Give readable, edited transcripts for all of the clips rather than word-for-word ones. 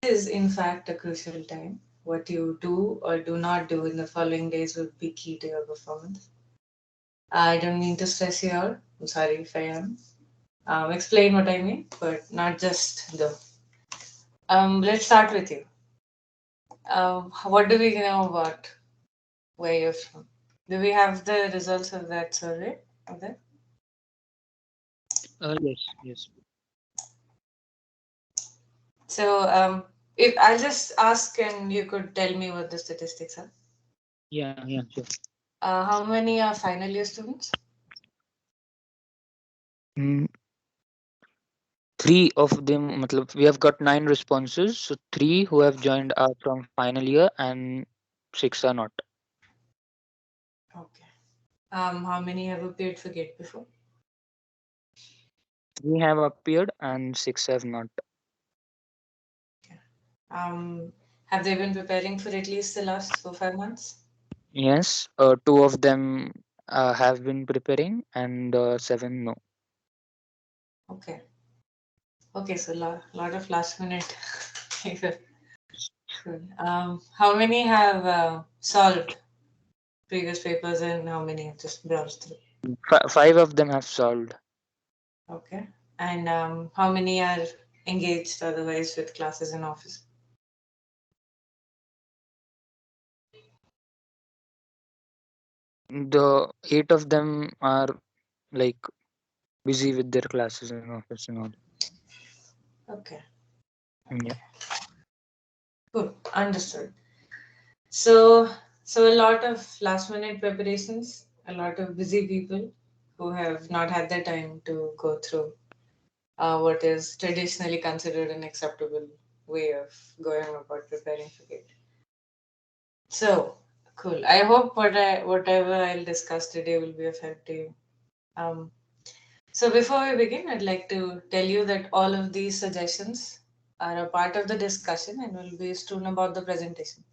is in fact a crucial time. What you do or do not do in the following days will be key to your performance. I don't mean to stress you out. I'm sorry if I am. Explain what I mean, but not just the. Let's start with you. What do we know about where you're from? Do we have the results of that survey? Of that? Yes, yes. So, if I'll just ask and you could tell me what the statistics are. Yeah, yeah, sure. How many are final year students? Mm, three of them, matlab, we have got nine responses. So three who have joined are from final year and six are not. Okay. How many have appeared for GATE before? Three have appeared and six have not. Okay. Have they been preparing for at least the last 4 5 months? Yes, two of them have been preparing and seven no. Okay. Okay, so lot of last minute. Cool. How many have solved previous papers and how many have just browsed through? Five of them have solved. Okay. And how many are engaged otherwise with classes in office? The eight of them are like busy with their classes and office and all. Okay. Yeah. Okay. Good. Understood. So, so a lot of last minute preparations, a lot of busy people who have not had the time to go through what is traditionally considered an acceptable way of going about preparing for it. So, cool. I hope whatever I'll discuss today will be of help to you. Um, so before we begin, I'd like to tell you that all of these suggestions are a part of the discussion and will be strewn about the presentation.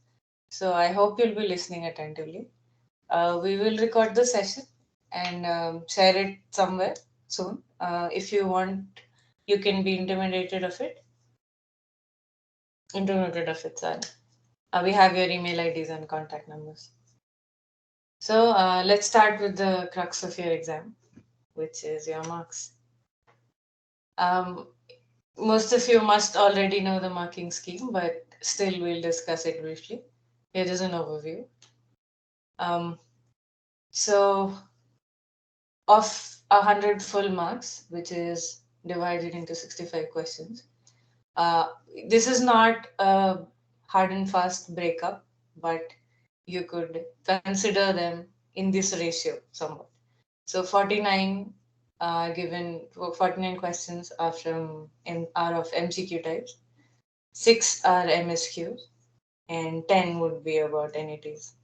So I hope you'll be listening attentively. We will record the session and share it somewhere soon. If you want, you can be intimidated of it. Intimidated of it, sorry. We have your email IDs and contact numbers. So let's start with the crux of your exam, which is your marks. Um, most of you must already know the marking scheme, but still we'll discuss it briefly. Here is an overview. Um, so of 100 full marks, which is divided into 65 questions. Uh, this is not a hard and fast breakup, but you could consider them in this ratio somewhat. So 49 given 49 questions are are of MCQ types, 6 are MSQs, and 10 would be about NETs,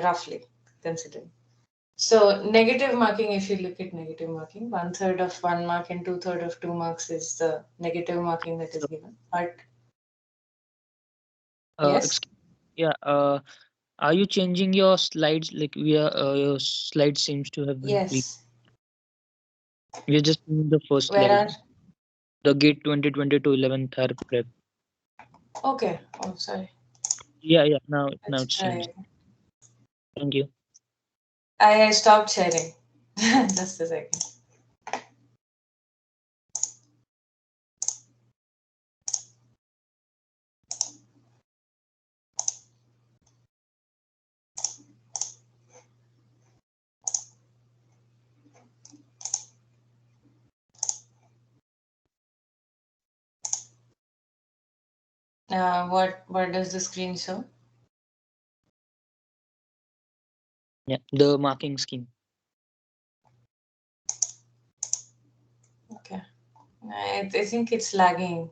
roughly considering. So negative marking, if you look at negative marking, 1/3 of 1 mark and 2/3 of 2 marks is the negative marking that is So, given. But yes, excuse, yeah. Are you changing your slides? Like your slide seems to have been. yes. We are just in the first Where slide. are? The gate 2022 11th hour prep. Okay. Oh, sorry. Yeah, yeah. Now Let's it's changed. try. Thank you. I stopped sharing. Just a second. What does the screen show? Yeah, the marking scheme. Okay. I think it's lagging.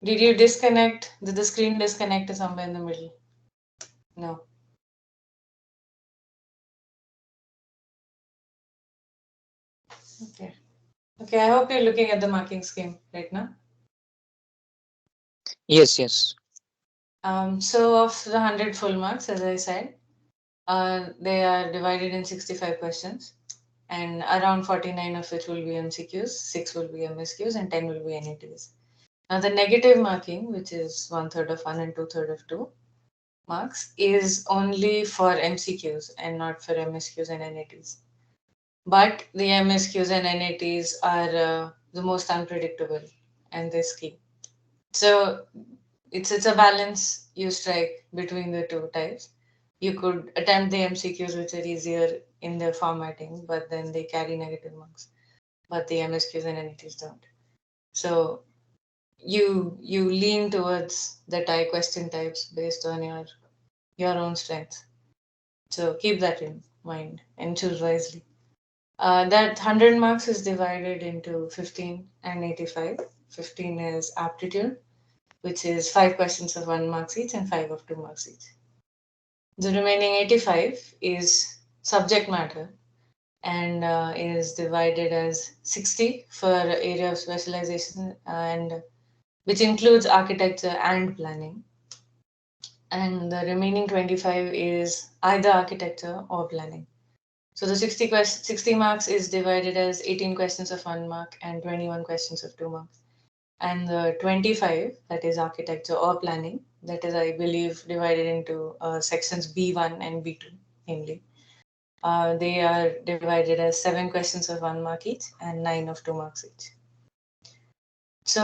Did you disconnect? Did the screen disconnect somewhere in the middle? No. Okay. Okay. I hope you're looking at the marking scheme right now. Yes, yes. So of the 100 full marks, as I said, they are divided in 65 questions, and around 49 of which will be MCQs, 6 will be MSQs, and 10 will be NETs. Now, the negative marking, which is 1/3 of 1 and 2/3 of 2 marks, is only for MCQs and not for MSQs and NATs. But the MSQs and NATs are the most unpredictable and risky. So it's a balance you strike between the two types. You could attempt the MCQs, which are easier in their formatting, but then they carry negative marks. But the MSQs and NATs don't. So you lean towards the type question types based on your own strengths. So keep that in mind and choose wisely. That 100 marks is divided into 15 and 85. 15 is aptitude, which is 5 questions of 1 marks each and 5 of 2 marks each. The remaining 85 is subject matter and is divided as 60 for area of specialization and which includes architecture and planning. And the remaining 25 is either architecture or planning. So the 60 marks is divided as 18 questions of 1 mark and 21 questions of 2 marks. And the 25, that is architecture or planning, that is, I believe, divided into sections B1 and B2 mainly. They are divided as 7 questions of 1 mark each and 9 of 2 marks each. So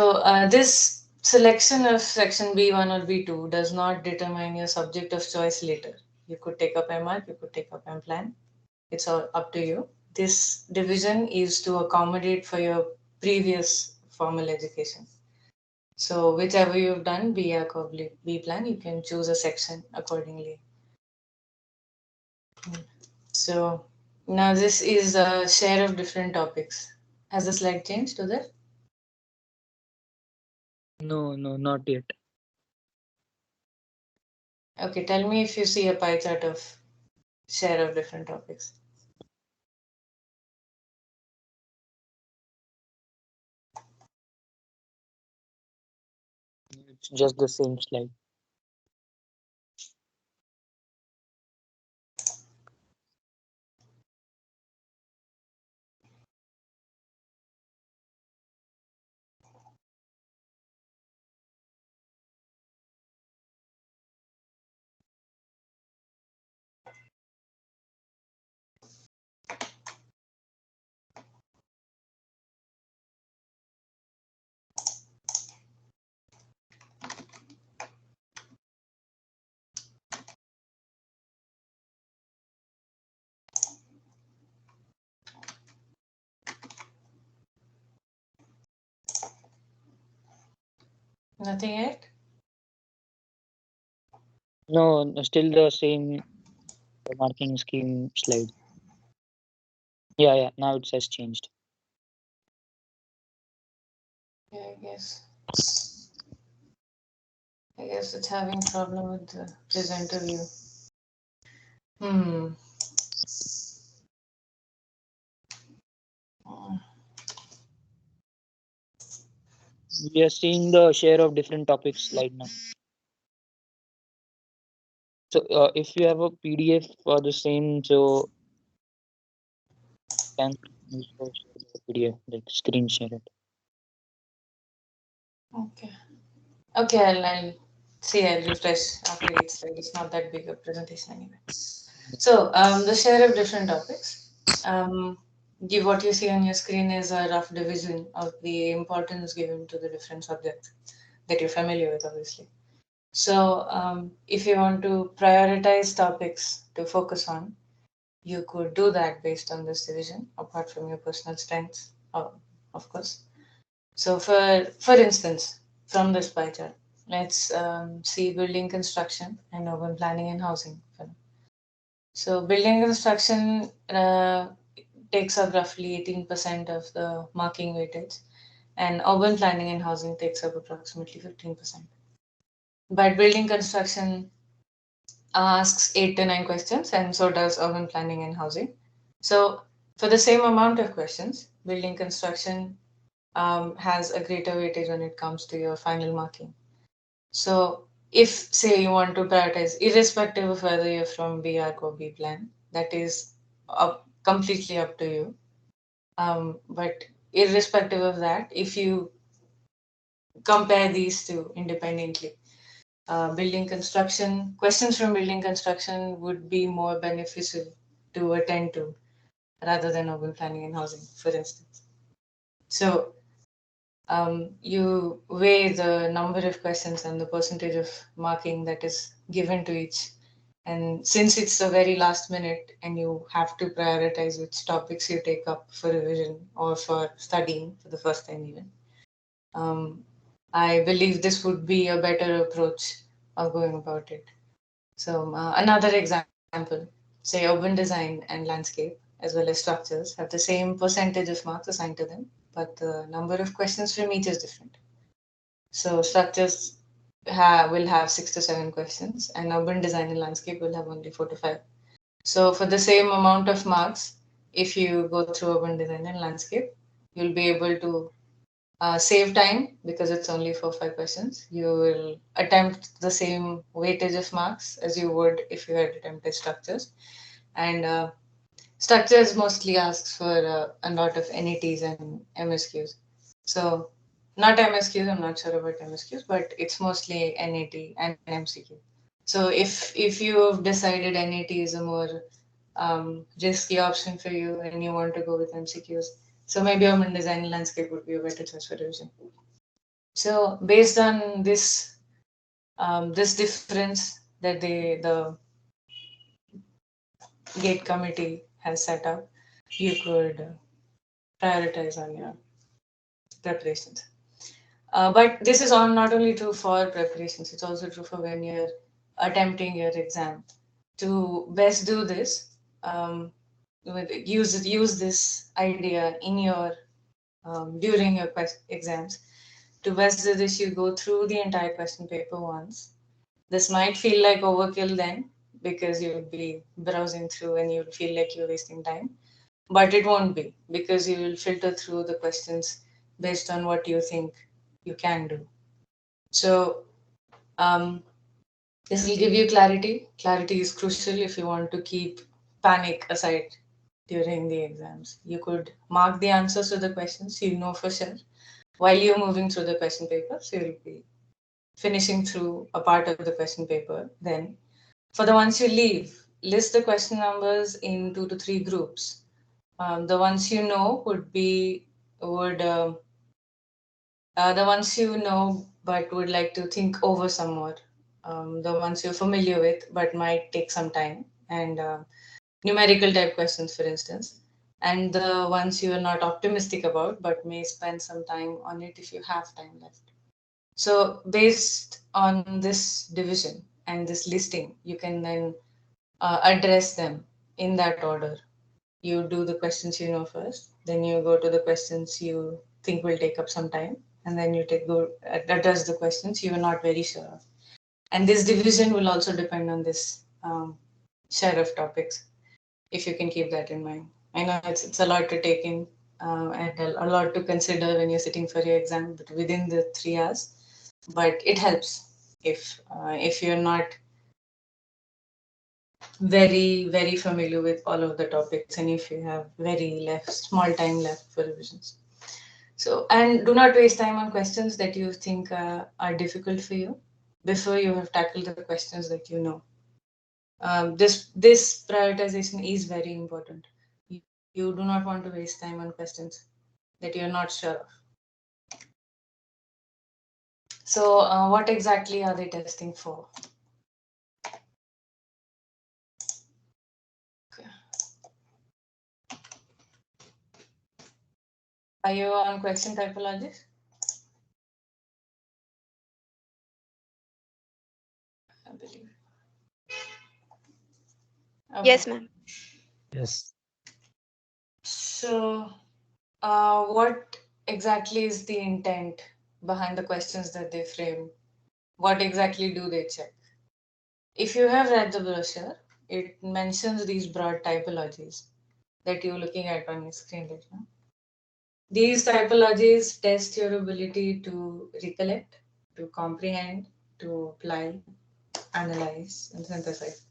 this selection of section B1 or B2 does not determine your subject of choice later. You could take up MR, you could take up MPlan. It's all up to you. This division is to accommodate for your previous formal education. So whichever you've done, B-Arc or B-Plan, you can choose a section accordingly. So now this is a share of different topics. Has the slide changed to that? No, no, not yet. Okay, tell me if you see a pie chart of share of different topics. It's just the same slide. Nothing yet? No, still the same marking scheme slide. Yeah, now it says changed. Yeah, I guess it's having problem with the presenter view. Hmm. We are seeing the share of different topics slide now. So if you have a PDF for the same, so can also share the PDF, like screen share it. Okay. Okay, I'll see. I'll refresh after each slide. It's not that big a presentation anyway. So the share of different topics. Um, what you see on your screen is a rough division of the importance given to the different subjects that you're familiar with, obviously. So if you want to prioritize topics to focus on, you could do that based on this division, apart from your personal strengths, of course. So for instance, from this pie chart, let's see building construction and urban planning and housing. So building construction takes up roughly 18% of the marking weightage, and urban planning and housing takes up approximately 15%. But building construction asks 8 to 9 questions, and so does urban planning and housing. So for the same amount of questions, building construction has a greater weightage when it comes to your final marking. So if say you want to prioritize, irrespective of whether you're from B-Arc or B-Plan, that is completely up to you. But irrespective of that, if you compare these two independently. Building construction, questions from building construction would be more beneficial to attend to rather than urban planning and housing, for instance. So you weigh the number of questions and the percentage of marking that is given to each. And since it's a very last minute and you have to prioritize which topics you take up for revision or for studying for the first time, even, um, I believe this would be a better approach of going about it. So, another example, say urban design and landscape, as well as structures, have the same percentage of marks assigned to them, but the number of questions from each is different. So, structures will have 6 to 7 questions, and urban design and landscape will have only 4 to 5. So, for the same amount of marks, if you go through urban design and landscape, you'll be able to save time because it's only 4 5 questions. You will attempt the same weightage of marks as you would if you had attempted structures. And structures mostly asks for a lot of NETs and MSQs. So not MSQs, I'm not sure about MSQs, but it's mostly NET and MCQ. So if you've decided NET is a more risky option for you and you want to go with MCQs, so maybe urban design and landscape would be a better choice for revision. So based on this difference that the gate committee has set up, you could prioritize on your preparations. But this is all not only true for preparations; it's also true for when you're attempting your exam. To best do this, use this idea in your during your exams. To best do this, you go through the entire question paper once. This might feel like overkill then because you would be browsing through and you would feel like you're wasting time. But it won't be because you will filter through the questions based on what you think you can do. So, um, this will give you clarity. Clarity is crucial if you want to keep panic aside during the exams. You could mark the answers to the questions you know for sure while you're moving through the question paper. So, you'll be finishing through a part of the question paper. Then, for the ones you leave, list the question numbers in 2 to 3 groups. The ones you know would the ones you know but would like to think over some more. The ones you're familiar with but might take some time, and numerical type questions, for instance. And the ones you are not optimistic about but may spend some time on it if you have time left. So, based on this division and this listing, you can then address them in that order. You do the questions you know first, then you go to the questions you think will take up some time, and then you go address the questions you are not very sure of. And this division will also depend on this share of topics, if you can keep that in mind. I know it's a lot to take in and a lot to consider when you're sitting for your exam, but within the 3 hours. But it helps if you're not very familiar with all of the topics and if you have very small time left for revisions. So, and do not waste time on questions that you think are difficult for you before you have tackled the questions that you know. This prioritization is very important. You do not want to waste time on questions that you're not sure of. So, what exactly are they testing for? Okay. Are you on question typologies? I believe. Okay. Yes, ma'am. Yes. So, what exactly is the intent behind the questions that they frame? What exactly do they check? If you have read the brochure, it mentions these broad typologies that you're looking at on your screen right now. These typologies test your ability to recollect, to comprehend, to apply, analyze, and synthesize.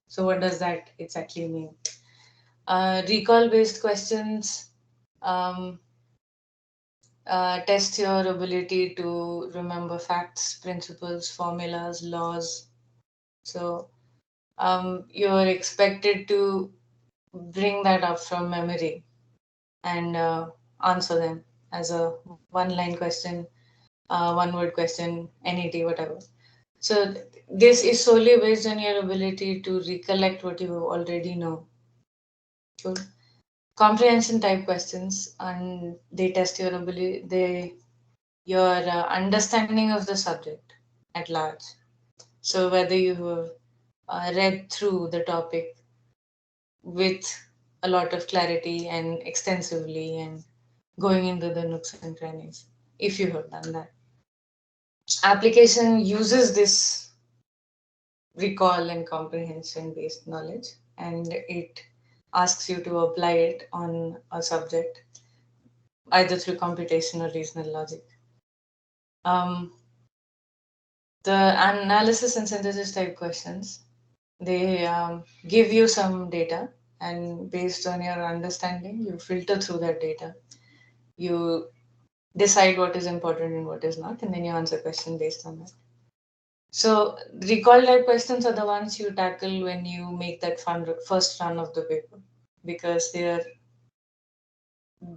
So, what does that exactly mean? Recall based questions um, test your ability to remember facts, principles, formulas, laws. So you're expected to bring that up from memory and answer them as a one line question, one word question, NET, whatever. So this is solely based on your ability to recollect what you already know. Cool. Comprehension type questions, and they test your ability, your understanding of the subject at large. So whether you have read through the topic with a lot of clarity and extensively and going into the nooks and crannies, if you have done that. Application uses this recall and comprehension based knowledge, and it asks you to apply it on a subject either through computation or reasonable logic. Um, the analysis and synthesis type questions, they give you some data, and based on your understanding you filter through that data, you decide what is important and what is not, and then you answer question based on that. So recall type questions are the ones you tackle when you make that first run of the paper, because they're,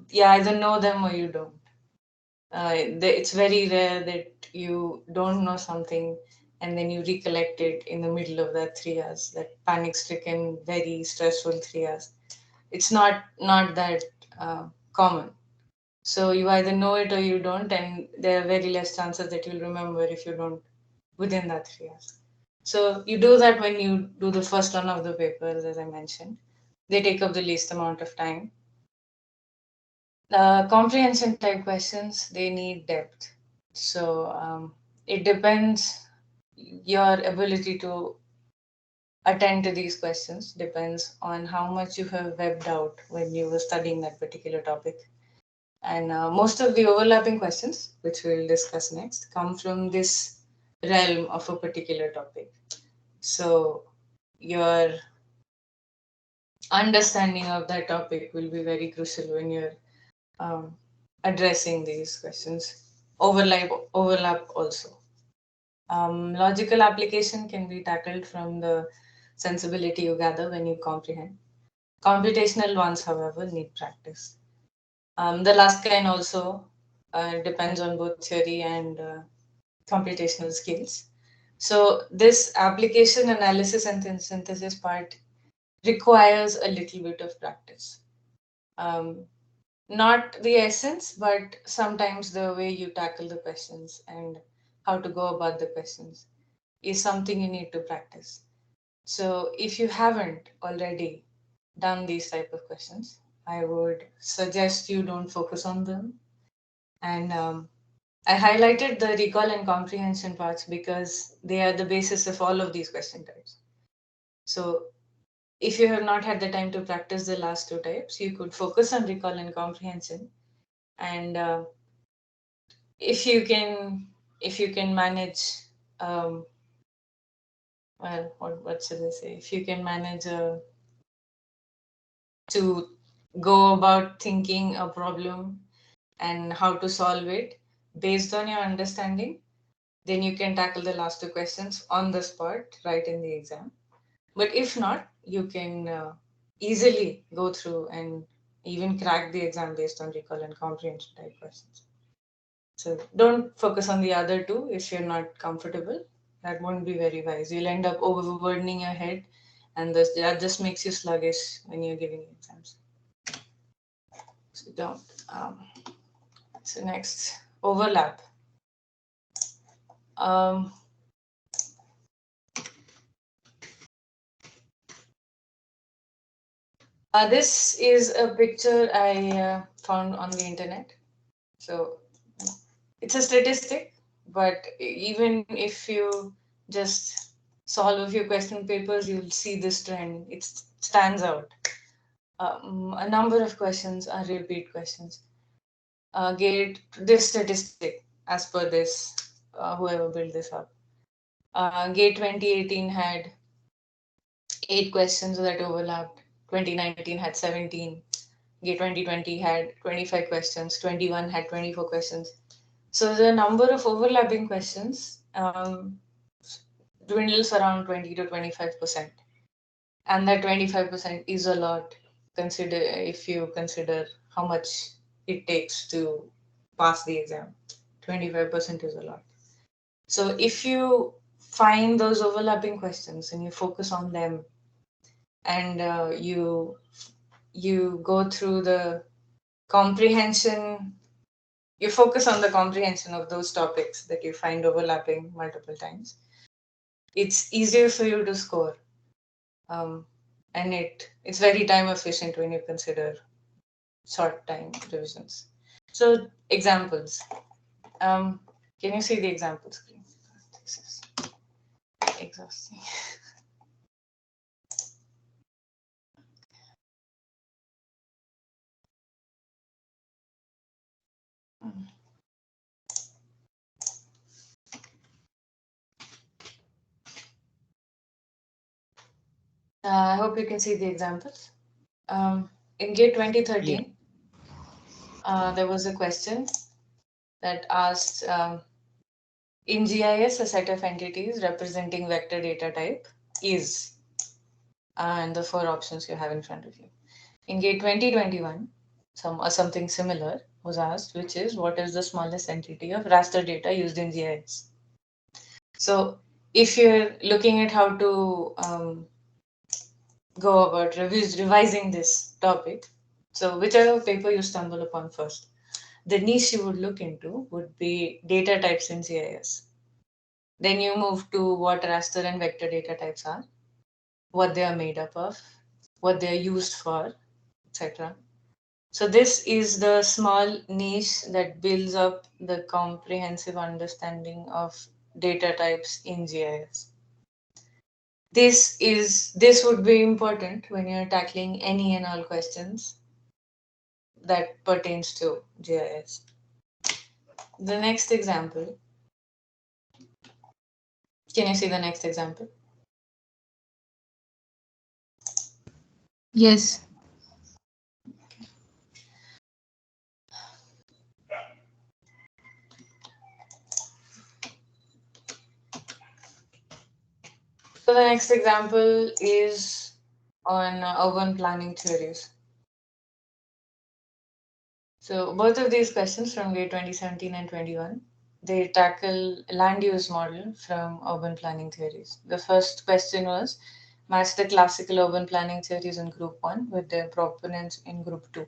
you either know them or you don't. It's very rare that you don't know something and then you recollect it in the middle of that 3 hours, that panic-stricken, very stressful 3 hours. It's not that common. So you either know it or you don't, and there are very less chances that you'll remember if you don't within that 3 hours. So you do that when you do the first run of the papers, as I mentioned. They take up the least amount of time. Comprehension type questions, they need depth. So it depends, your ability to attend to these questions depends on how much you have webbed out when you were studying that particular topic. And most of the overlapping questions, which we'll discuss next, come from this realm of a particular topic. So your understanding of that topic will be very crucial when you're um, addressing these questions. Overlap also. Logical application can be tackled from the sensibility you gather when you comprehend. Computational ones, however, need practice. The last kind also depends on both theory and computational skills. So this application analysis and synthesis part requires a little bit of practice. Um, Not the essence, but sometimes the way you tackle the questions and how to go about the questions is something you need to practice. So if you haven't already done these type of questions, I would suggest you don't focus on them. And I highlighted the recall and comprehension parts because they are the basis of all of these question types. So if you have not had the time to practice the last two types, you could focus on recall and comprehension. And if you can, if you can manage, um, well, what should I say? If you can manage to go about thinking a problem and how to solve it based on your understanding, then you can tackle the last two questions on the spot, right in the exam. But if not, you can easily go through and even crack the exam based on recall and comprehension type questions. So don't focus on the other two if you're not comfortable. That won't be very wise. You'll end up overburdening your head, and that just makes you sluggish when you're giving exams. So don't. So next, overlap. Um, this is a picture I found on the internet. So it's a statistic, but even if you just solve a few question papers, you'll see this trend. It stands out. A number of questions are repeat questions. Gate this statistic as per this, whoever built this up. Gate 2018 had 8 questions that overlapped. 2019 had 17. GATE 2020 had 25 questions, 21 had 24 questions. So the number of overlapping questions dwindles around 20 to 25%. And that 25% is a lot, consider if you consider how much it takes to pass the exam. 25% is a lot. So if you find those overlapping questions and you focus on them, and you go through the comprehension, you focus on the comprehension of those topics that you find overlapping multiple times, it's easier for you to score. And it's very time efficient when you consider short time revisions. So examples. Can you see the example screen? This is exhausting. I hope you can see the examples. In GATE 2013, there was a question that asked, in GIS, a set of entities representing vector data type is, and the four options you have in front of you. In GATE 2021, something similar was asked, which is what is the smallest entity of raster data used in GIS? So if you're looking at how to go about revising this topic, so whichever paper you stumble upon first, the niche you would look into would be data types in GIS. Then you move to what raster and vector data types are, what they are made up of, what they are used for, etc. So this is the small niche that builds up the comprehensive understanding of data types in GIS. This would be important when you're tackling any and all questions that pertains to GIS. The next example. Can you see the next example? Yes. So the next example is on urban planning theories. So both of these questions from GATE 2017 and 21, they tackle land use model from urban planning theories. The first question was match the classical urban planning theories in group 1 with their proponents in group 2.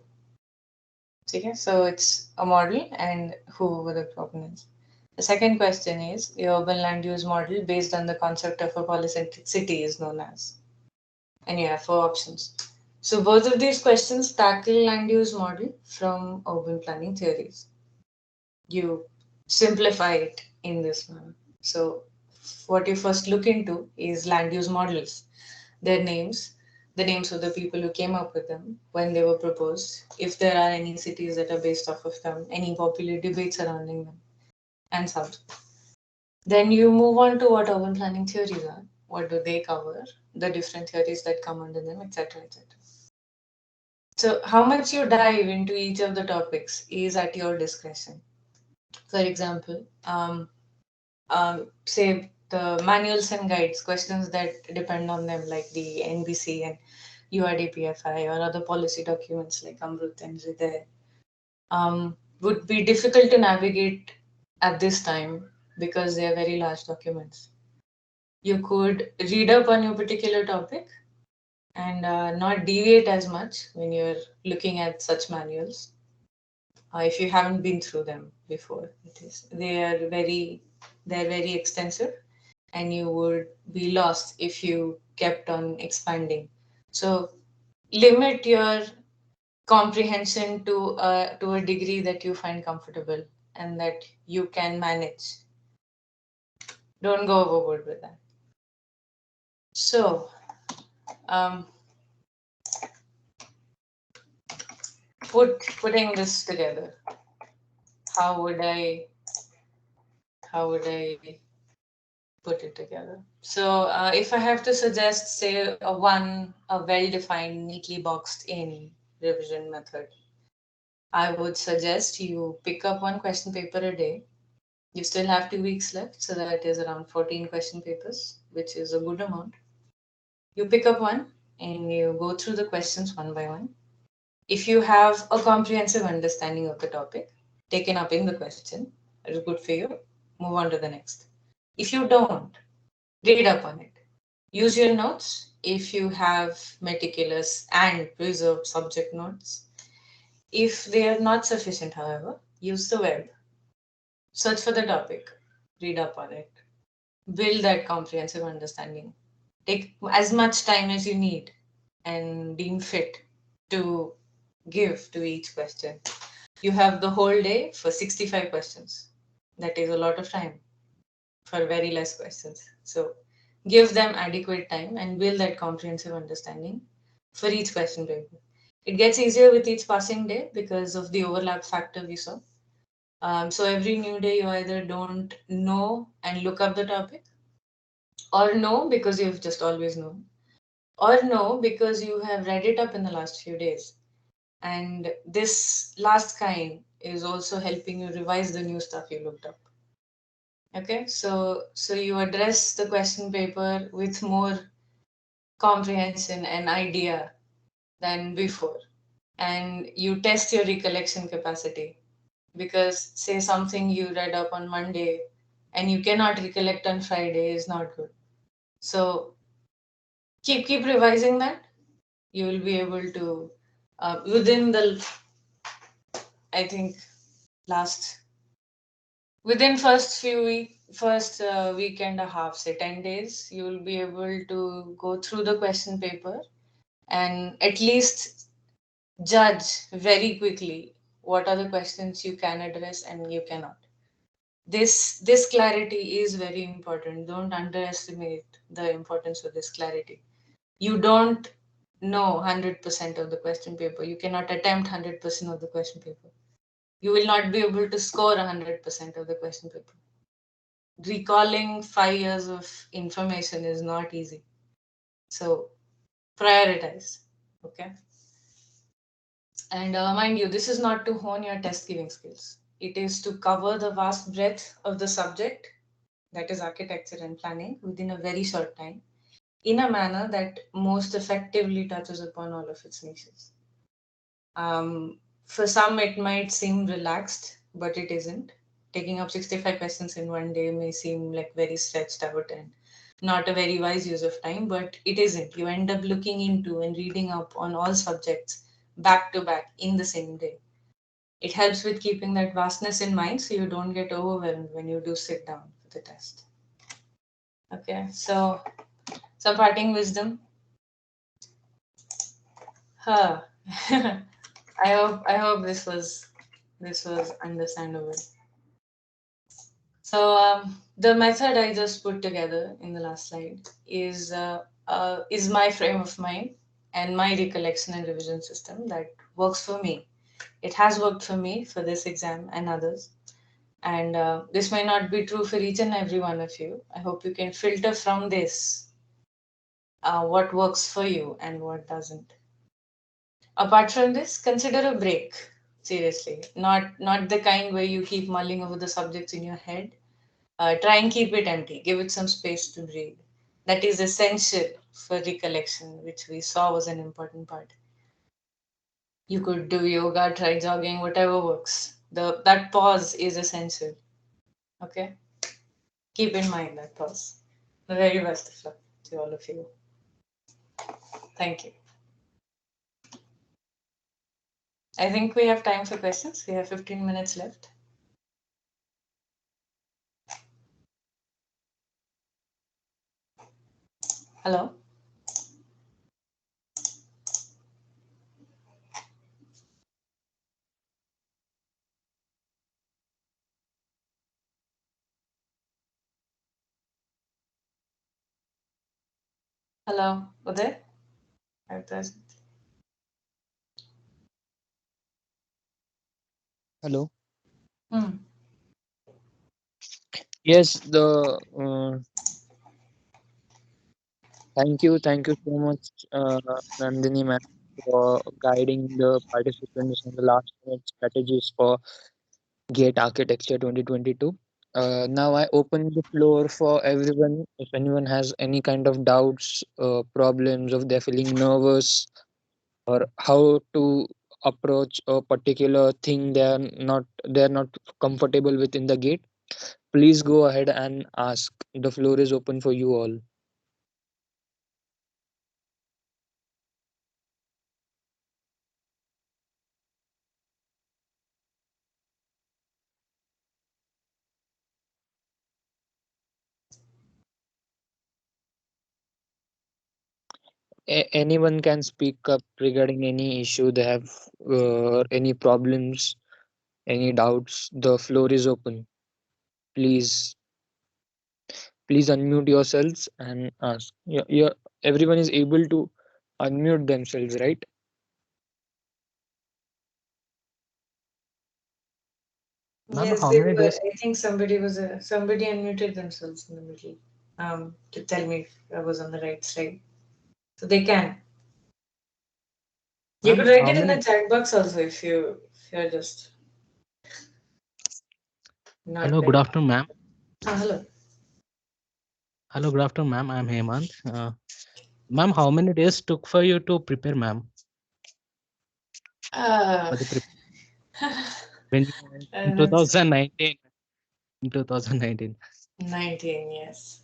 Okay, so it's a model and who were the proponents. The second question is the urban land use model based on the concept of a polycentric city is known as. And you have four options. So both of these questions tackle land use model from urban planning theories. You simplify it in this manner. So what you first look into is land use models, their names, the names of the people who came up with them, when they were proposed, if there are any cities that are based off of them, any popular debates surrounding them, and so on. Then you move on to what urban planning theories are. What do they cover? The different theories that come under them, etc., etc. So how much you dive into each of the topics is at your discretion. For example, say the manuals and guides, questions that depend on them, like the NBC and URDPFI or other policy documents like Amrut and Zideh, would be difficult to navigate at this time because they are very large documents. You could read up on your particular topic and not deviate as much when you're looking at such manuals. If you haven't been through them before, they're very extensive, and you would be lost if you kept on expanding. So limit your comprehension to a degree that you find comfortable and that you can manage. Don't go overboard with that. So putting this together, how would I put it together? So if I have to suggest, say, a well-defined, neatly boxed in revision method. I would suggest you pick up one question paper a day. You still have 2 weeks left, so that is around 14 question papers, which is a good amount. You pick up one and you go through the questions one by one. If you have a comprehensive understanding of the topic taken up in the question, it is good for you. Move on to the next. If you don't, read up on it. Use your notes if you have meticulous and preserved subject notes. If they are not sufficient, however, use the web. Search for the topic, read up on it, build that comprehensive understanding. Take as much time as you need and deem fit to give to each question. You have the whole day for 65 questions. That is a lot of time for very less questions. So give them adequate time and build that comprehensive understanding for each question paper. It gets easier with each passing day because of the overlap factor we saw. So every new day you either don't know and look up the topic, or know because you've just always known, or know because you have read it up in the last few days. And this last kind is also helping you revise the new stuff you looked up. Okay, so you address the question paper with more comprehension and idea than before, and you test your recollection capacity, because say something you read up on Monday and you cannot recollect on Friday is not good. So keep revising that. You will be able to within the, I think, last within first week and a half, say 10 days, you will be able to go through the question paper and at least judge very quickly what are the questions you can address and you cannot. This clarity is very important. Don't underestimate the importance of this clarity. You don't know 100% of the question paper. You cannot attempt 100% of the question paper. You will not be able to score 100% of the question paper. Recalling 5 years of information is not easy. So prioritize. Okay. And mind you, this is not to hone your test giving skills. It is to cover the vast breadth of the subject, that is architecture and planning, within a very short time, in a manner that most effectively touches upon all of its niches. For some, it might seem relaxed, but it isn't. Taking up 65 questions in one day may seem like very stretched out and not a very wise use of time, but it isn't. You end up looking into and reading up on all subjects back to back in the same day. It helps with keeping that vastness in mind so you don't get overwhelmed when you do sit down for the test. Okay, so some parting wisdom. Huh. I hope this was understandable. So the method I just put together in the last slide is my frame of mind and my recollection and revision system that works for me. It has worked for me for this exam and others. And this may not be true for each and every one of you. I hope you can filter from this what works for you and what doesn't. Apart from this, consider a break. Seriously, not the kind where you keep mulling over the subjects in your head. Try and keep it empty. Give it some space to breathe. That is essential for recollection, which we saw was an important part. You could do yoga, try jogging, whatever works. That pause is essential. Okay? Keep in mind that pause. The very best of luck to all of you. Thank you. I think we have time for questions. We have 15 minutes left. Hello? Hello? Uday? Hello. Hmm. Yes, the thank you so much, Nandini ma'am. for guiding the participants on the last minute strategies for Gate Architecture 2022. Now I open the floor for everyone. If anyone has any kind of doubts, problems, if they're feeling nervous, or how to approach a particular thing they're not comfortable with in the gate, please go ahead and ask. The floor is open for you all. Anyone can speak up regarding any issue they have, any problems, any doubts. The floor is open. Please, please unmute yourselves and ask. Everyone is able to unmute themselves, right? Ma'am, Yes, how they many were. days? I think somebody unmuted themselves in the middle to tell me if I was on the right side. So they can. You could Ma'am, write how it in the many? chat box also if you're just not Hello, good there. afternoon, ma'am. Hello. Hello, good afternoon, ma'am. I'm Hemant. Ma'am, how many days took for you to prepare, ma'am, Uh, for the when you went in that's 2019? In 2019. 19, yes.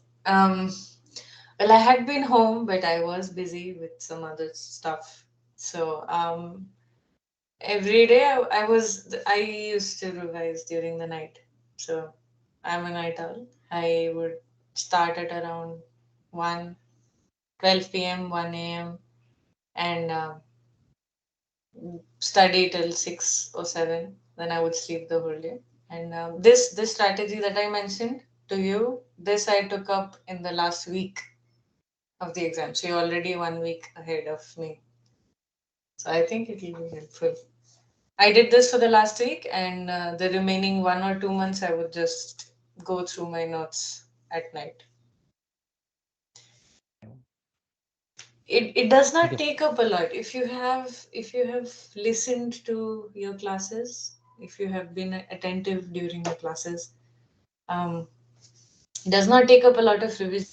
Well, I had been home, but I was busy with some other stuff. So, every day I used to revise during the night. So, I'm a night owl. I would start at around 1, 12 p.m., 1 a.m., and study till 6 or 7. Then I would sleep the whole day. And this strategy that I mentioned to you, this I took up in the last week of the exam. So you're already 1 week ahead of me. So I think it will be helpful. I did this for the last week, and the remaining 1 or 2 months, I would just go through my notes at night. It does Thank not you. take up a lot. If you have listened to your classes, if you have been attentive during the classes, um, it does not take up a lot of revision.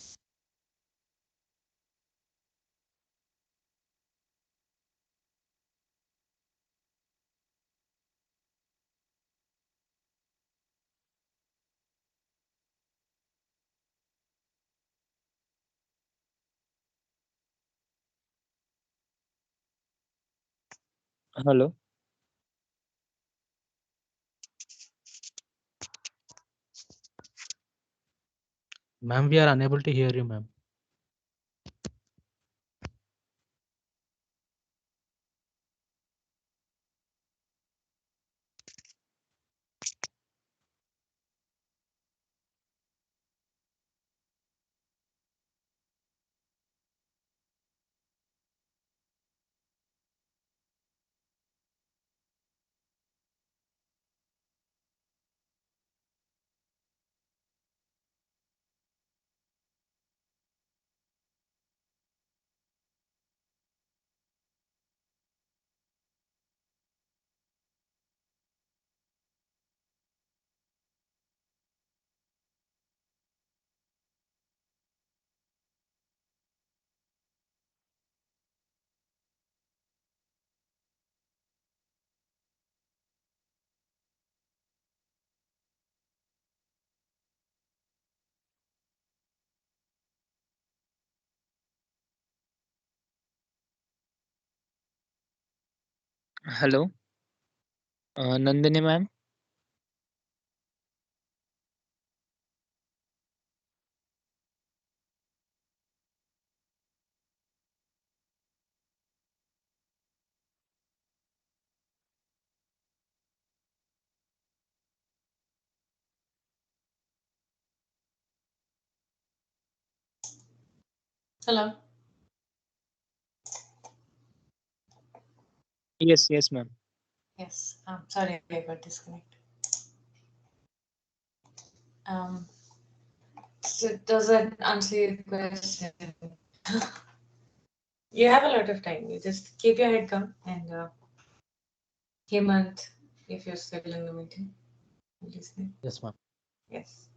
Hello. Ma'am, we are unable to hear you, ma'am. Hello. Nandini ma'am. Hello. Yes, yes, ma'am. Yes. Sorry, I got disconnected. Um, so does that answer your question? You have a lot of time. You just keep your head calm and Hemant, if you're still in the meeting, listening. Yes, ma'am. Yes.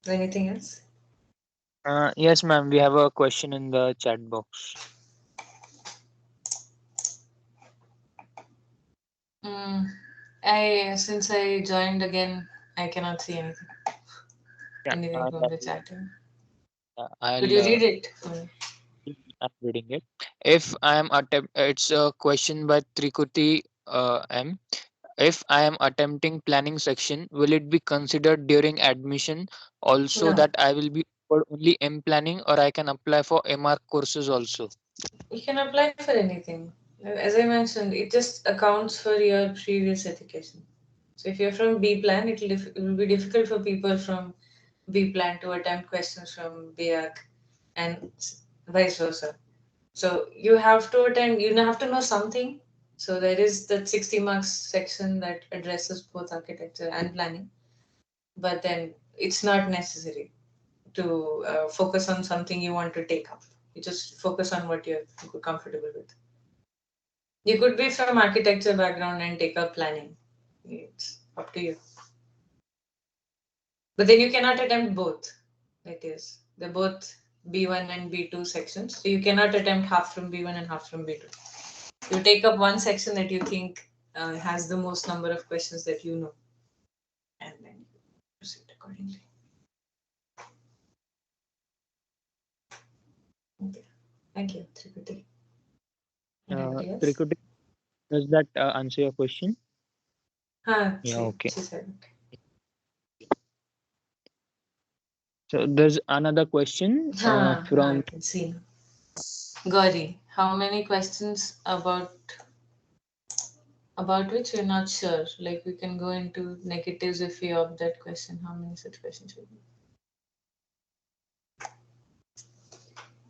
Anything else? Yes, ma'am. We have a question in the chat box. Mm, I since I joined again, I cannot see Yeah, anything from the chat. Could I'll you read it for me? I'm reading it. If I am it's a question by Trikuti M. If I am attempting planning section, will it be considered during admission also No, that I will be offered only M planning, or I can apply for MR courses also? you can apply for anything. As I mentioned, it just accounts for your previous education. So if you're from B plan, it will be difficult for people from B plan to attempt questions from BAC and vice versa. So you have to attend, you have to know something. So there is that 60 marks section that addresses both architecture and planning, but then it's not necessary to focus on something you want to take up. You just focus on what you're comfortable with. You could be from architecture background and take up planning. It's up to you. But then you cannot attempt both. That is, they're both B1 and B2 sections. So you cannot attempt half from B1 and half from B2. You take up one section that you think has the most number of questions that you know, and then you proceed accordingly. Okay. Thank you, Tripati. Anybody else? Trikuti, does that answer your question? Yeah, okay. She said. So there's another question Now I from can see now. Gauri, how many questions about which we're not sure? Like we can go into negatives if we opt that question. How many such questions will be?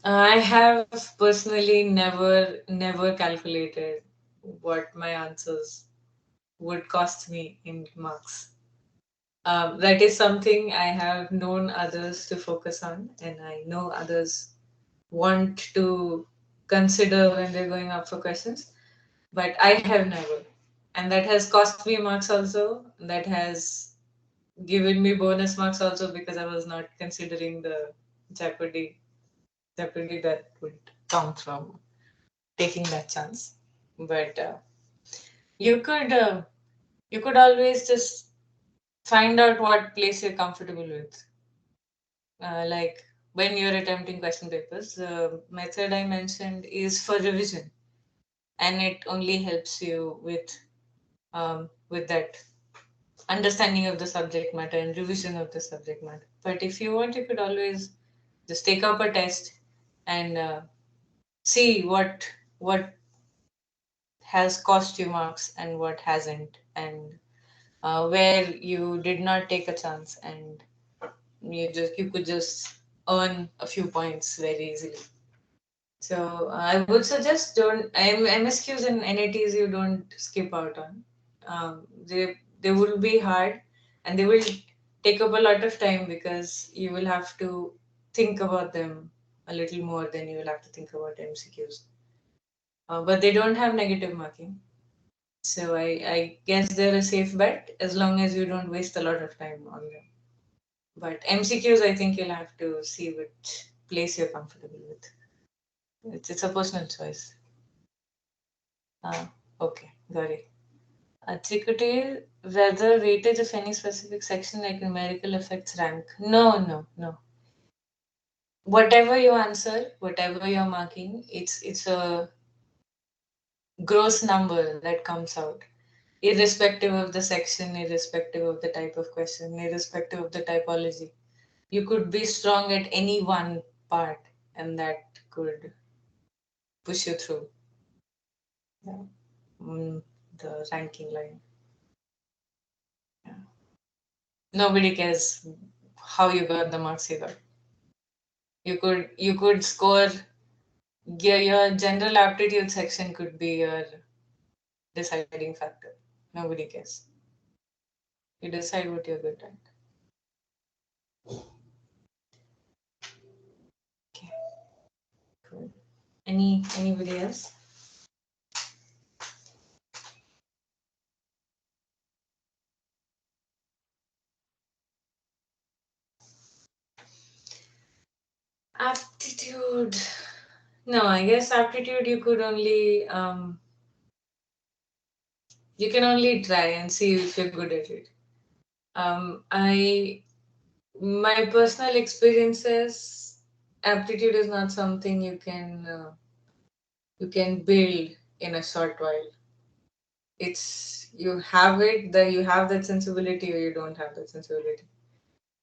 I have personally never calculated what my answers would cost me in marks. That is something I have known others to focus on, and I know others want to consider when they're going up for questions, but I have never. And that has cost me marks also. That has given me bonus marks also because I was not considering the jeopardy jeopardy that would come from taking that chance. But you could uh, you could always just find out what place you're comfortable with. Like when you're attempting question papers, the method I mentioned is for revision, and it only helps you with that understanding of the subject matter and revision of the subject matter. But if you want, you could always just take up a test and see what has cost you marks and what hasn't, and where you did not take a chance and you could just earn a few points very easily. So I would suggest don't MSQs and NATs you don't skip out on. They will be hard and they will take up a lot of time because you will have to think about them a little more than you will have to think about MCQs. But they don't have negative marking. So I guess they're a safe bet as long as you don't waste a lot of time on them. But MCQs, I think you'll have to see which place you're comfortable with. It's a personal choice. Okay, got it. Tricotale, whether weightage of any specific section like numerical affects rank. No. Whatever you answer, whatever you're marking, it's a gross number that comes out, irrespective of the section, irrespective of the type of question, irrespective of the typology. You could be strong at any one part, and that could push you through, yeah, the ranking line. Yeah. Nobody cares how you got the marks you got. You could score, your general aptitude section could be your deciding factor. Nobody cares. You decide what you're good at. Okay. Anybody else? Aptitude. No, I guess aptitude you could only you can only try and see if you're good at it. I My personal experiences, aptitude is not something you can build in a short while. It's you have it, that you have that sensibility or you don't have that sensibility.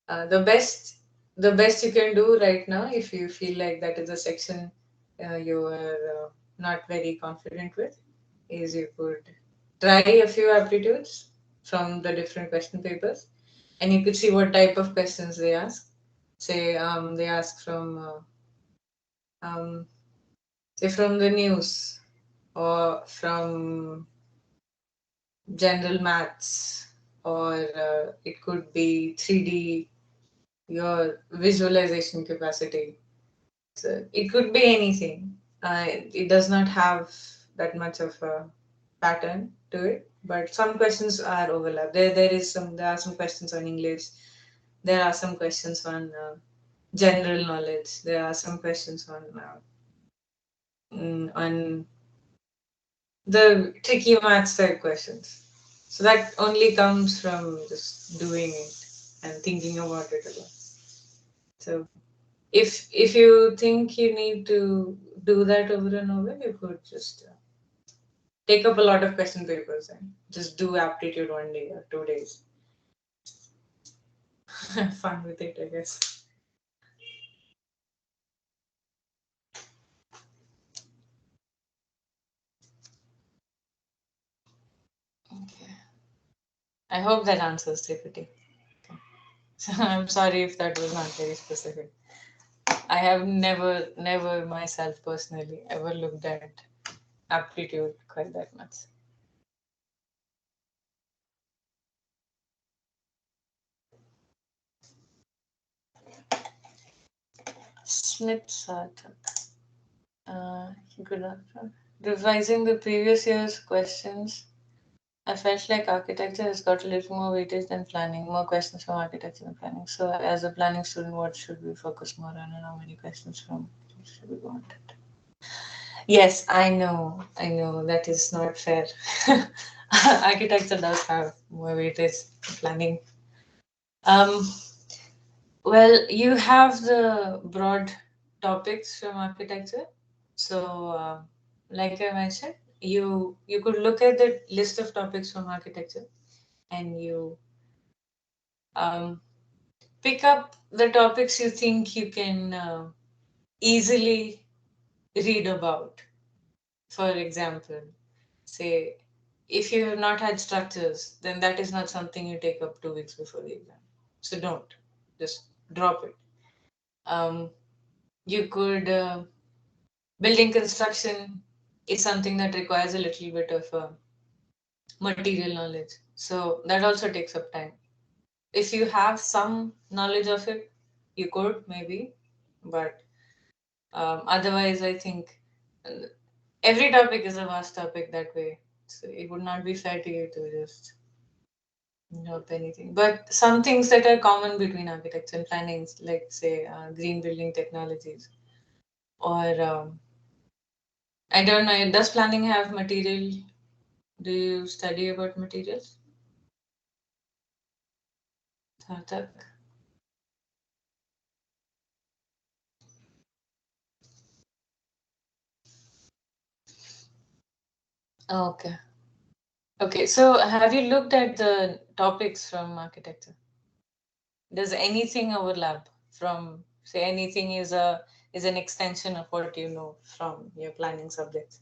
Uh, the best the best you can do right now, if you feel like that is a section you are not very confident with, is you could try a few aptitudes from the different question papers, and you could see what type of questions they ask. Say they ask um, say from the news, or from general maths, or it could be 3D, your visualization capacity. So it could be anything. It does not have that much of a pattern to it, but some questions are overlap. There are some questions on English. There are some questions on general knowledge. There are some questions on the tricky maths type questions. So that only comes from just doing it and thinking about it a lot. So if you think you need to do that over and over, you could just take up a lot of question papers and just do aptitude 1 day or 2 days. Have fun with it, I guess. Okay. I hope that answers TPT. Okay. So I'm sorry if that was not very specific. I have never myself personally ever looked at aptitude quite that much. Smith Sarthak. Good afternoon. Revising the previous year's questions, I felt like architecture has got a little more weightage than planning, more questions from architecture than planning. So, as a planning student, what should we focus more on, and how many questions from should we want it? Yes, I know that is not fair. Architecture does have more weightage than planning. Um, well, you have the broad topics from architecture. So, like I mentioned, you could look at the list of topics from architecture, and you um, pick up the topics you think you can easily read about. For example, say if you have not had structures, then that is not something you take up 2 weeks before the exam. So don't just drop it. Um, you could building construction is something that requires a little bit of material knowledge. So that also takes up time. If you have some knowledge of it, you could maybe, but otherwise, I think every topic is a vast topic that way. So it would not be fair to you to just drop anything. But some things that are common between architecture and planning, like say green building technologies, or I don't know, does planning have material? Do you study about materials? Sarthak? Okay. Okay, so have you looked at the topics from architecture? Does anything overlap from, say, anything is an extension of what you know from your planning subjects?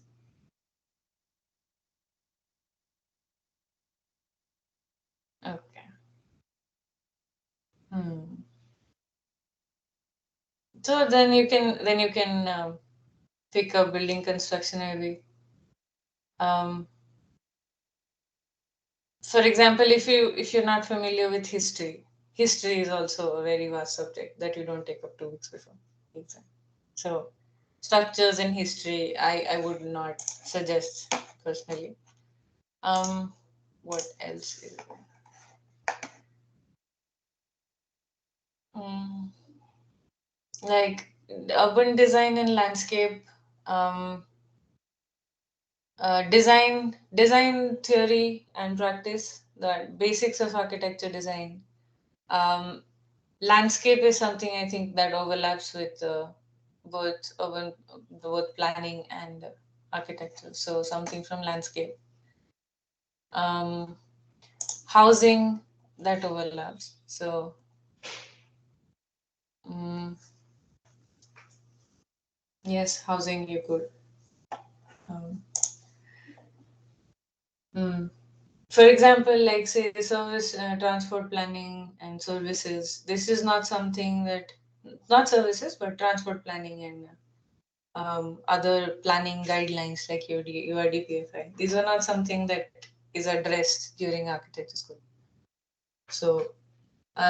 Okay. Hmm. So then you can pick up building construction maybe. Um, for example, if you're not familiar with history, history is also a very vast subject that you don't take up 2 weeks before exam. So structures in history, I would not suggest personally. Um, what else is there? Mm, like urban design and landscape, um, design theory and practice, the basics of architecture design. Um, Landscape is something I think that overlaps with both urban, both planning and architecture. So something from landscape. Um, Housing, that overlaps. So mm, yes, housing you could. Um, mm. For example, like say service, transport planning and services. This is not something that, not services, but transport planning and other planning guidelines like URDPFI. These are not something that is addressed during architecture school. So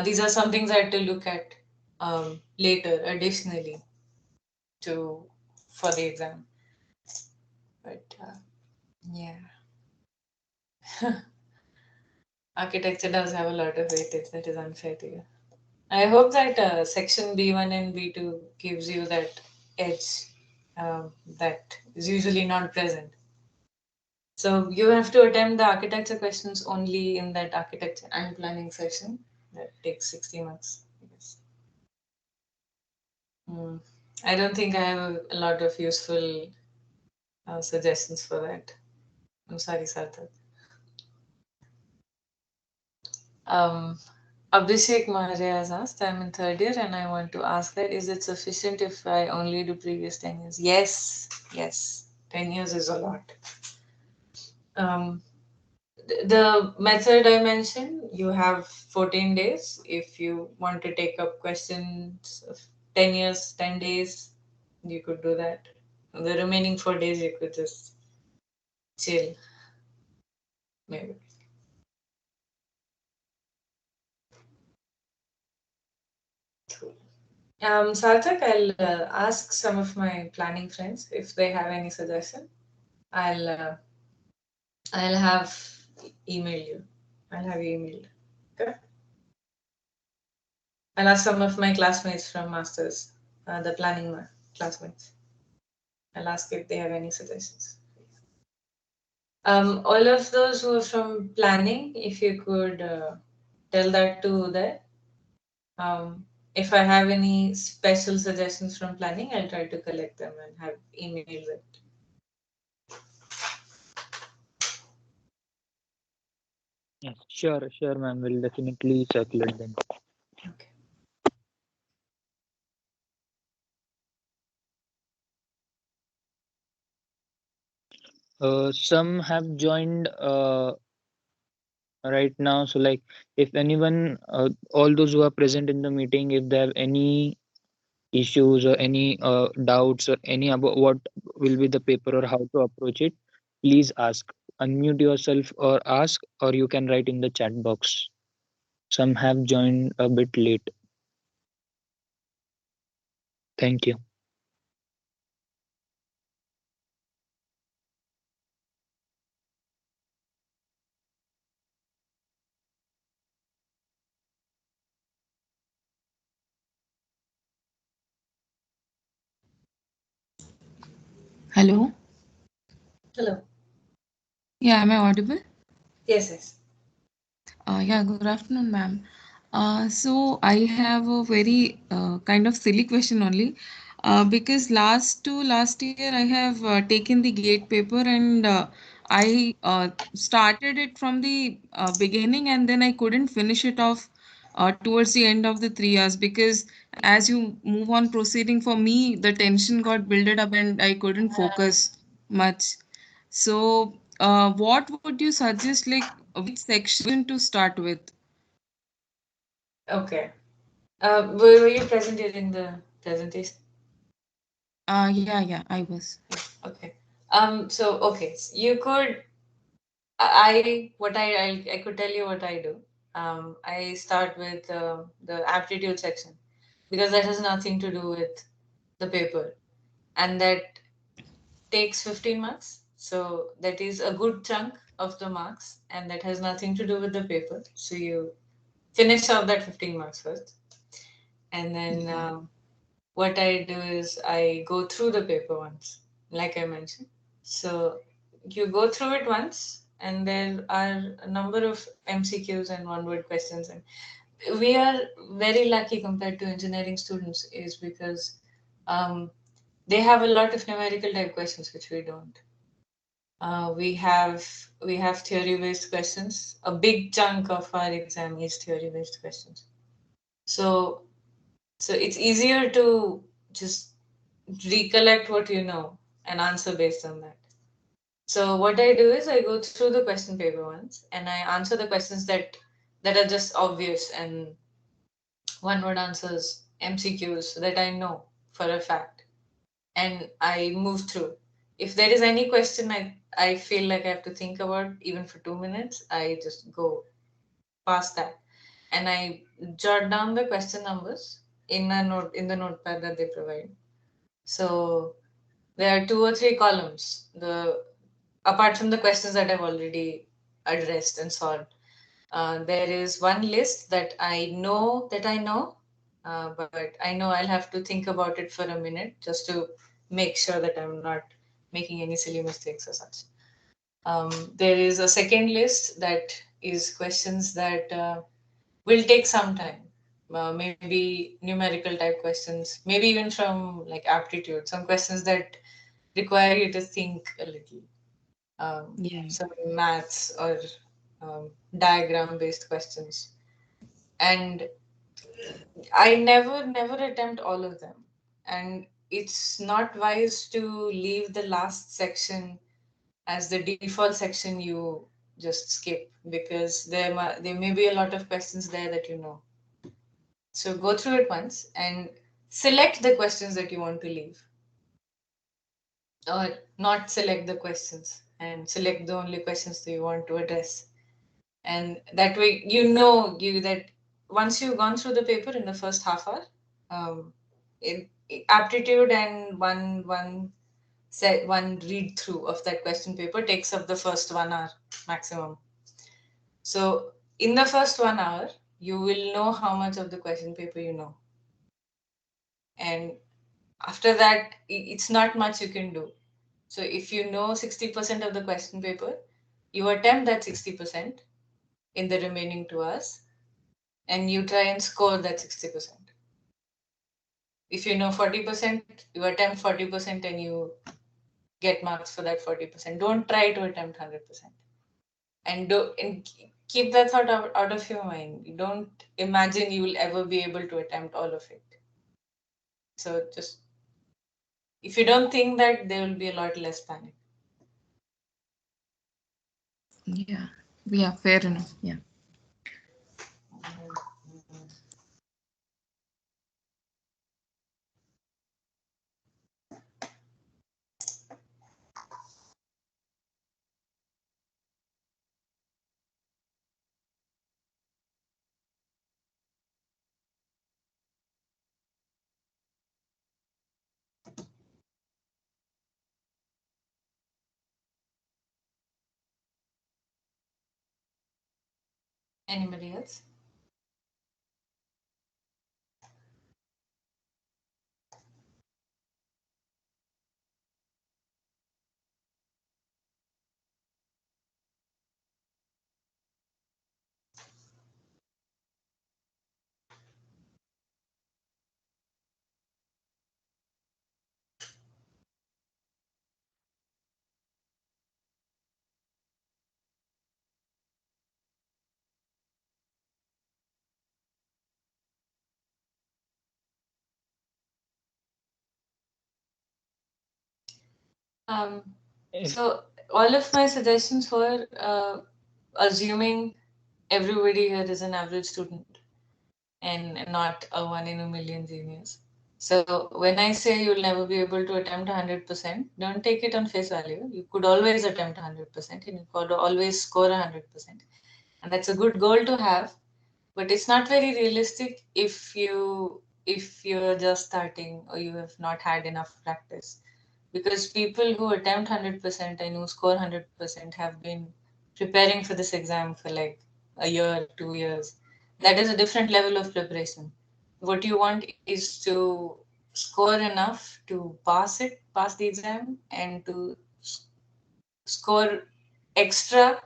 these are some things I had to look at later, additionally to for the exam. But yeah, architecture does have a lot of weightage that is unfair to you. I hope that section B1 and B2 gives you that edge that is usually not present. So you have to attempt the architecture questions only in that architecture and planning section. That takes 60 marks, I guess. Hmm. I don't think I have a lot of useful suggestions for that. I'm sorry, Sarthak. Um, Abhishek Maharaj has asked, I'm in third year and I want to ask that is it sufficient if I only do previous 10 years? Yes, yes. 10 years is a lot. Um, the method I mentioned, you have 14 days. If you want to take up questions of 10 years, 10 days, you could do that. The remaining 4 days, you could just chill, maybe. Sarthak, I'll ask some of my planning friends if they have any suggestion. I'll uh, I'll have email you. I'll have you emailed. Okay. I'll ask some of my classmates from masters, the planning classmates. I'll ask if they have any suggestions. All of those who are from planning, if you could tell that to there. Um, if I have any special suggestions from planning, I'll try to collect them and have emailed it. Yes, sure, ma'am. We'll definitely circulate them. Okay. Some have joined right now. So, like, if anyone, all those who are present in the meeting, if they have any issues or any doubts or any about what will be the paper or how to approach it, please ask. Unmute yourself or ask, or you can write in the chat box. Some have joined a bit late. Thank you. Hello. Hello. Yeah, am I audible? Yes, yes. Yeah, good afternoon, ma'am. So I have a very kind of silly question only, because last year I have taken the gate paper and I started it from the beginning and then I couldn't finish it off towards the end of the 3 years, because as you move on proceeding for me, the tension got builded up and I couldn't focus much. So, what would you suggest, like which section to start with? Okay. Were you present during the presentation? Yeah, I was. Okay. So okay, you could. I could tell you what I do. I start with the aptitude section because that has nothing to do with the paper. and that takes 15 marks. So that is a good chunk of the marks, and that has nothing to do with the paper. So you finish off that 15 marks first, and then what I do is I go through the paper once, like I mentioned. So you go through it once, and there are a number of MCQs and one word questions. And we are very lucky compared to engineering students, is because um, they have a lot of numerical type questions which we don't. We have theory based questions. A big chunk of our exam is theory based questions. So it's easier to just recollect what you know and answer based on that. So what I do is I go through the question paper once and I answer the questions that are just obvious and one word answers, MCQs that I know for a fact, and I move through. If there is any question I feel like I have to think about even for 2 minutes, I just go past that and I jot down the question numbers in the notepad that they provide. So there are 2 or 3 columns. The apart from the questions that I've already addressed and solved, there is one list that I know, but I know I'll have to think about it for a minute just to make sure that I'm not making any silly mistakes or such. There is a second list that is questions that will take some time. Maybe numerical type questions, maybe even from like aptitude, some questions that require you to think a little. Yeah. Some maths or diagram based questions. And I never attempt all of them. And it's not wise to leave the last section as the default section you just skip, because there may be a lot of questions there that you know. So go through it once and select the questions that you want to leave, or not select the questions and select the only questions that you want to address. And that way you that once you've gone through the paper in the first half hour, um, aptitude and one read through of that question paper takes up the first 1 hour maximum. So in the first 1 hour, you will know how much of the question paper you know. And after that, it's not much you can do. So if you know 60% of the question paper, you attempt that 60% in the remaining 2 hours and you try and score that 60%. If you know 40%, you attempt 40% and you get marks for that 40%. Don't try to attempt 100%. And keep that thought out of your mind. You don't imagine you will ever be able to attempt all of it. So just, if you don't think that, there will be a lot less panic. Yeah. Yeah. Fair enough. Yeah. Anybody else? Um, If so all of my suggestions were assuming everybody here is an average student and not a 1 in a million genius. So when I say you'll never be able to attempt 100%, don't take it on face value. You could always attempt 100% and you could always score 100%. And that's a good goal to have, but it's not very realistic if you're just starting or you have not had enough practice. because people who attempt 100% and who score 100% have been preparing for this exam for like a year, 2 years. That is a different level of preparation. What you want is to score enough to pass the exam, and to score extra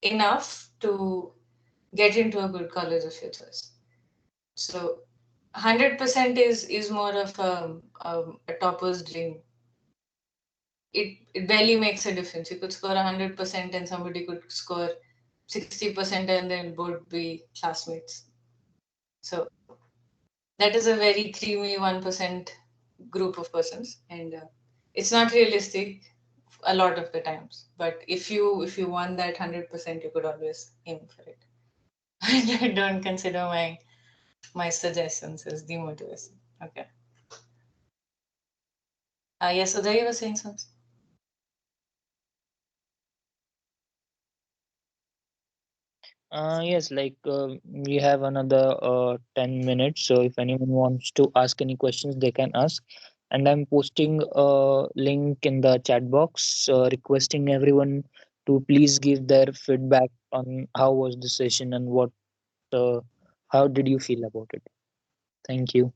enough to get into a good college of your choice. So 100% is more of a topper's dream. It barely makes a difference. You could score 100% and somebody could score 60% and then both be classmates. So that is a very creamy 1% group of persons, and it's not realistic a lot of the times. But if you want that 100%, you could always aim for it. I don't consider my suggestions as demotivation. Okay. Yes, Uday, you were saying something. Yes, we have another 10 minutes. So if anyone wants to ask any questions, they can ask. And I'm posting a link in the chat box, requesting everyone to please give their feedback on how was the session and uh, how did you feel about it. Thank you.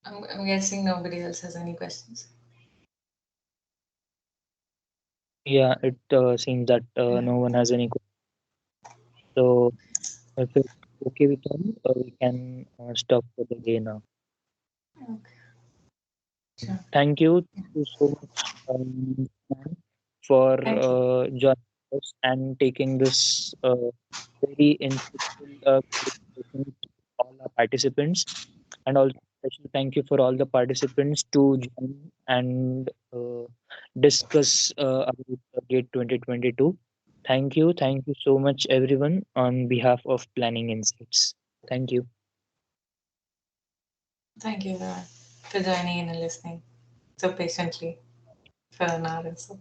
I'm guessing nobody else has any questions. Yeah, it seems that Yeah. no one has any questions. So if it's okay with all, we can stop for the day now. Okay. Sure. Thank you so much, ma'am, for Thank you. joining us and taking this very insightful conversation to all our participants. And also, special thank you for all the participants to join and discuss about the GATE 2022. Thank you so much, everyone, on behalf of Planning Insights. Thank you. Thank you, everyone, for joining in and listening so patiently for an hour or so.